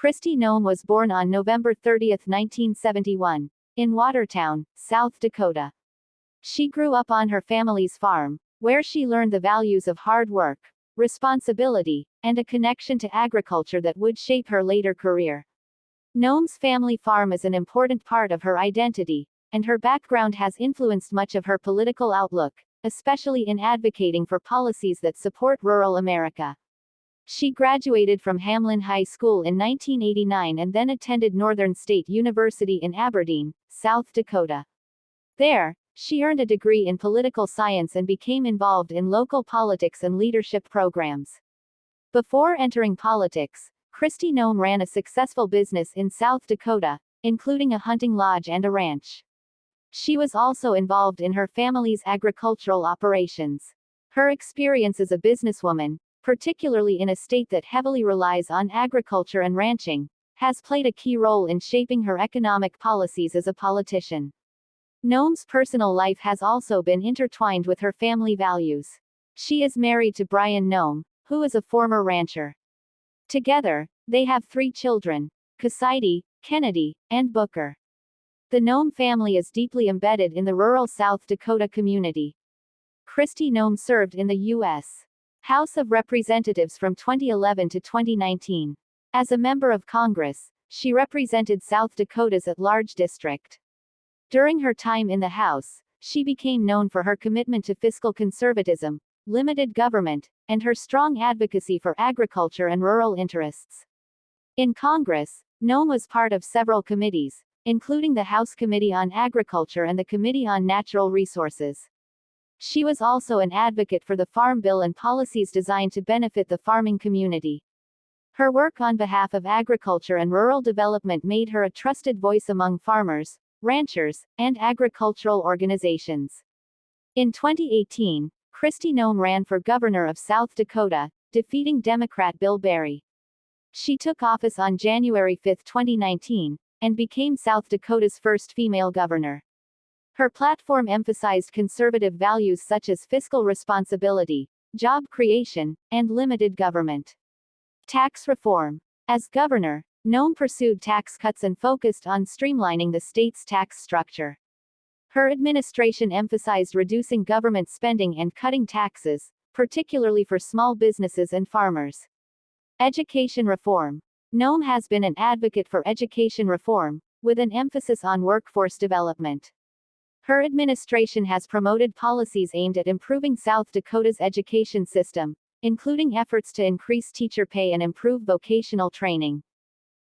KRISTI Noem was born on November 30, 1971, in Watertown, South Dakota. She grew up on her family's farm, where she learned the values of hard work, responsibility, and a connection to agriculture that would shape her later career. Noem's family farm is an important part of her identity, and her background has influenced much of her political outlook, especially in advocating for policies that support rural America. She graduated from Hamlin High School in 1989 and then attended Northern State University in Aberdeen, South Dakota. There, she earned a degree in political science and became involved in local politics and leadership programs. Before entering politics, KRISTI Noem ran a successful business in South Dakota, including a hunting lodge and a ranch. She was also involved in her family's agricultural operations. Her experience as a businesswoman, particularly in a state that heavily relies on agriculture and ranching, has played a key role in shaping her economic policies as a politician. Noem's personal life has also been intertwined with her family values. She is married to Brian Noem, who is a former rancher. Together, they have 3 children: Cassidy, Kennedy, and Booker. The Noem family is deeply embedded in the rural South Dakota community. KRISTI Noem served in the U.S. House of Representatives from 2011 to 2019. As a member of Congress, she represented South Dakota's at-large district. During her time in the House, she became known for her commitment to fiscal conservatism, limited government, and her strong advocacy for agriculture and rural interests. In Congress, Noem was part of several committees, including the House Committee on Agriculture and the Committee on Natural Resources. She was also an advocate for the Farm Bill and policies designed to benefit the farming community. Her work on behalf of agriculture and rural development made her a trusted voice among farmers, ranchers, and agricultural organizations. In 2018, KRISTI Noem ran for governor of South Dakota, defeating Democrat Bill Berry. She took office on January 5, 2019, and became South Dakota's first female governor. Her platform emphasized conservative values such as fiscal responsibility, job creation, and limited government. Tax reform. As governor, Noem pursued tax cuts and focused on streamlining the state's tax structure. Her administration emphasized reducing government spending and cutting taxes, particularly for small businesses and farmers. Education reform. Noem has been an advocate for education reform, with an emphasis on workforce development. Her administration has promoted policies aimed at improving South Dakota's education system, including efforts to increase teacher pay and improve vocational training.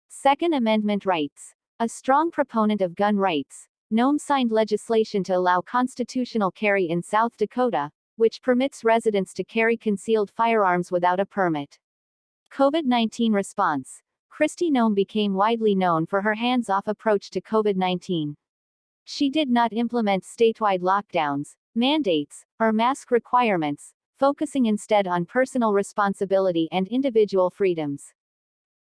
Second Amendment rights. A strong proponent of gun rights, Noem signed legislation to allow constitutional carry in South Dakota, which permits residents to carry concealed firearms without a permit. COVID-19 response. KRISTI Noem became widely known for her hands-off approach to COVID-19. She did not implement statewide lockdowns, mandates, or mask requirements, focusing instead on personal responsibility and individual freedoms.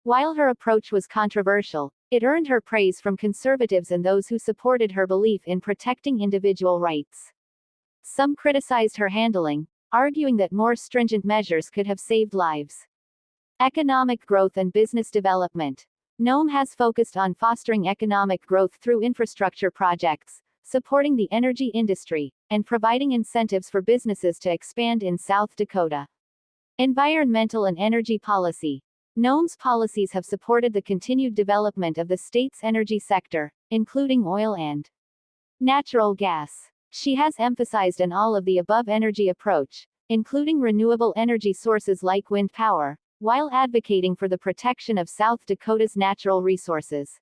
While her approach was controversial, it earned her praise from conservatives and those who supported her belief in protecting individual rights. Some criticized her handling, arguing that more stringent measures could have saved lives. Economic growth and business development. Noem has focused on fostering economic growth through infrastructure projects, supporting the energy industry, and providing incentives for businesses to expand in South Dakota. Environmental and energy policy. Noem's policies have supported the continued development of the state's energy sector, including oil and natural gas. She has emphasized an all-of-the-above energy approach, including renewable energy sources like wind power, while advocating for the protection of South Dakota's natural resources.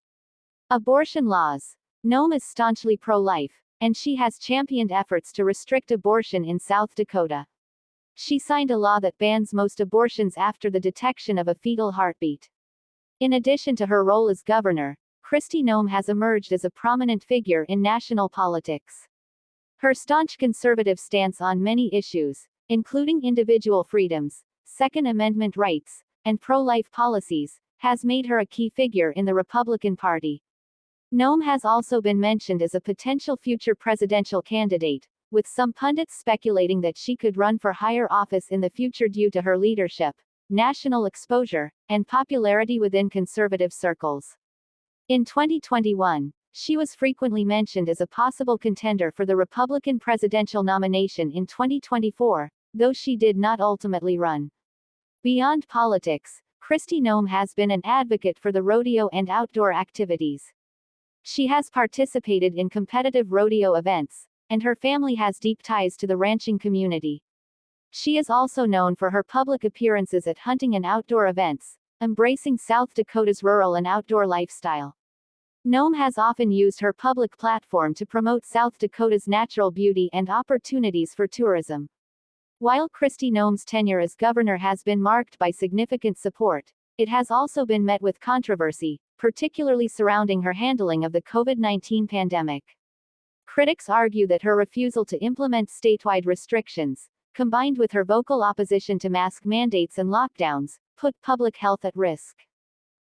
Abortion laws. Noem is staunchly pro-life, and she has championed efforts to restrict abortion in South Dakota. She signed a law that bans most abortions after the detection of a fetal heartbeat. In addition to her role as governor, KRISTI Noem has emerged as a prominent figure in national politics. Her staunch conservative stance on many issues, including individual freedoms, Second Amendment rights, and pro-life policies, has made her a key figure in the Republican Party. Noem has also been mentioned as a potential future presidential candidate, with some pundits speculating that she could run for higher office in the future due to her leadership, national exposure, and popularity within conservative circles. In 2021, she was frequently mentioned as a possible contender for the Republican presidential nomination in 2024, though she did not ultimately run. Beyond politics, KRISTI Noem has been an advocate for the rodeo and outdoor activities. She has participated in competitive rodeo events, and her family has deep ties to the ranching community. She is also known for her public appearances at hunting and outdoor events, embracing South Dakota's rural and outdoor lifestyle. Noem has often used her public platform to promote South Dakota's natural beauty and opportunities for tourism. While KRISTI Noem's tenure as governor has been marked by significant support, it has also been met with controversy, particularly surrounding her handling of the COVID-19 pandemic. Critics argue that her refusal to implement statewide restrictions, combined with her vocal opposition to mask mandates and lockdowns, put public health at risk.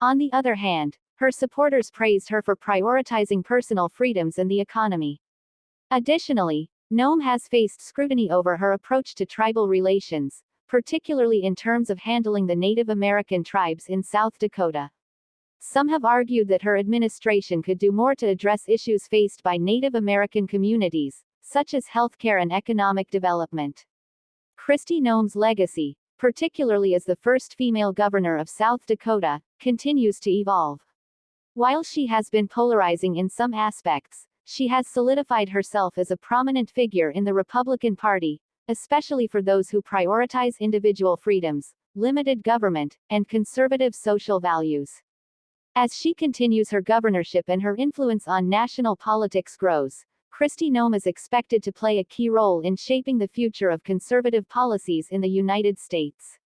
On the other hand, her supporters praised her for prioritizing personal freedoms and the economy. Additionally, Noem has faced scrutiny over her approach to tribal relations, particularly in terms of handling the Native American tribes in South Dakota. Some have argued that her administration could do more to address issues faced by Native American communities, such as healthcare and economic development. KRISTI Noem's legacy, particularly as the first female governor of South Dakota, continues to evolve. While she has been polarizing in some aspects, she has solidified herself as a prominent figure in the Republican Party, especially for those who prioritize individual freedoms, limited government, and conservative social values. As she continues her governorship and her influence on national politics grows, KRISTI Noem is expected to play a key role in shaping the future of conservative policies in the United States.